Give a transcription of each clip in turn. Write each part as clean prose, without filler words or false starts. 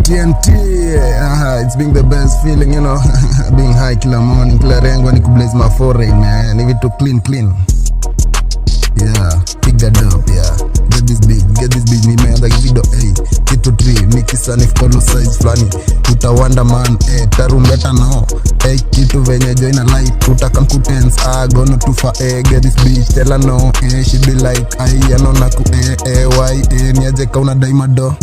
TNT, it's being the best feeling, you know. Being high kila morning, kila rengo ni kublaze my foreign, man. Leave it to clean. Yeah, pick that up, yeah. Get this big, ni meanza kivido, kitu 3, nikisanif kolo size flani. Utawanda man, tarumbeta no. Kitu venye join a light, utakam kutens, gonna tufa, get this bitch, tell her no, she be like, ano naku, why, niaje kauna daimado.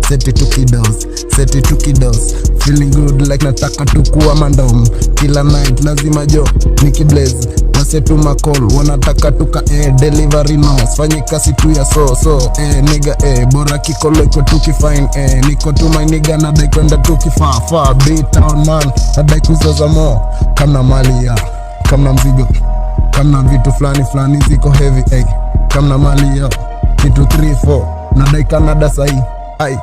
Set it to kiddos, feeling good like nataka tukuwa mandom. Kila night lazima jo, nikiblaze wasetu makol, wanataka tuka delivery no, sfanyi kasi tu ya so nigga bora kikolo iko tukifine niko tu my nigga nadai kwenda tukifa B-town man, nadai kuzoza mo. Kamna mali ya, kamna mzigo, kamna vitu flani ziko heavy kamna mali ya, kitu 3-4 nadai Canada sahi.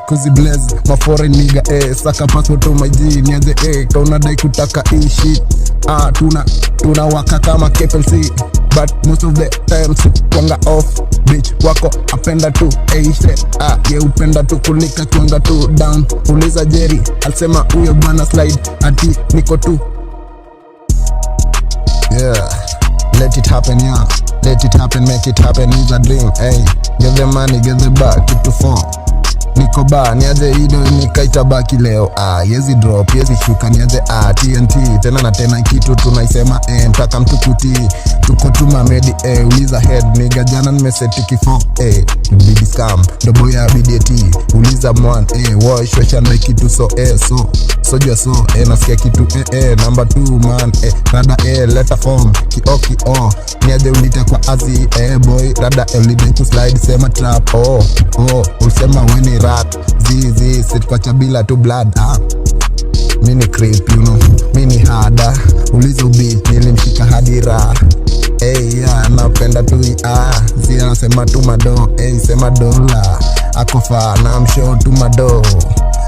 Kuzi blaze, my foreign nigga, saka passport to my G, niaze, kaunadai kutaka shit. Tuna waka kama KPLC, but most of the time kwanga off, bitch, wako apenda tu, shit, ye upenda tu kulika kwanga tu down. Uliza Jerry, alisema uyo bana slide, ati niko tu. Yeah, let it happen, yeah. Let it happen, make it happen, is a dream, get the money, get the bag, keep to 4. Niko ba, niaze ido nikaita baki leo, yezi drop, yezi shuka, niaze TNT, tena na tena kitu tunaisema, mtaka mtukuti, tuko tuma medi, uliza head, nigga jana nimeseti kifo, bidi scam, dobo ya BDT, uliza mwan, wash, washanda kitu soja nasikia kitu, number 2 man, rada, letter form, kio, niaze ulite kwa azi, boy, rada, ulide kuslide, sema trap, ulisema weni rat, zizi, sit kwa chabila tu blood, mini creep, you know, mini hada, ulizo beat, nilimshika hadira, yeah, napenda tu, zia, sema tu mado, sema dola, akofa, na amsho tu mado,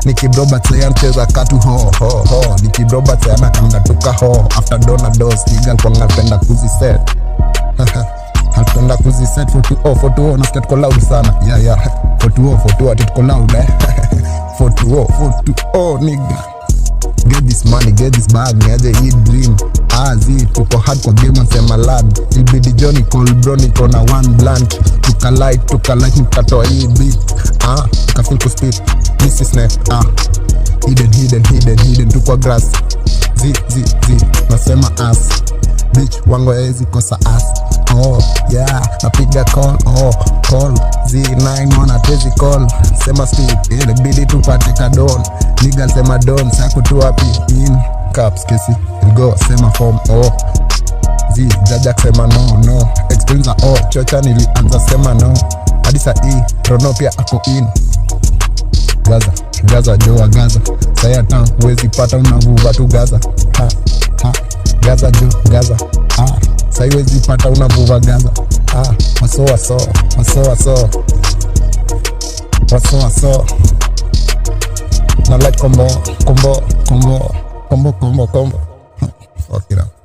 nikibroba tseya mcheza katu ho, nikibroba tseya nakanga tuka ho, after dona dos, nigal kwa ngapenda kuzi set, hatunda kuzi set, 420, nasikia tuko loud sana, yeah, 420, ati tuko loud, 420, nigga. Get this money, get this bag, niaje hii dream, zi, tuko hard kwa game and sema lad, ilbidi Johnny call bro, niko na one blunt, tuka light, nikatoa hii beat, tukafeel kuspit, missy snap, hidden, tukwa grass, zi, nasema ass, bitch, wango ezi kosa ass, yeah, napiga call, Z9 wana tezi call, sema Steve, ilibidi tupate kadon, nigga sema don, sako tu wapi, in caps, kesi, go, sema form, Jajak sema no, expenza, chocha nilianza sema no, hadisa Rono pia ako in, Gaza, joa Gaza, saya town, uwezi pata unavuva tu Gaza, Gaza, Gaza, saiwezi pata unavuva Gaza, waso, na like combo, fuck it up.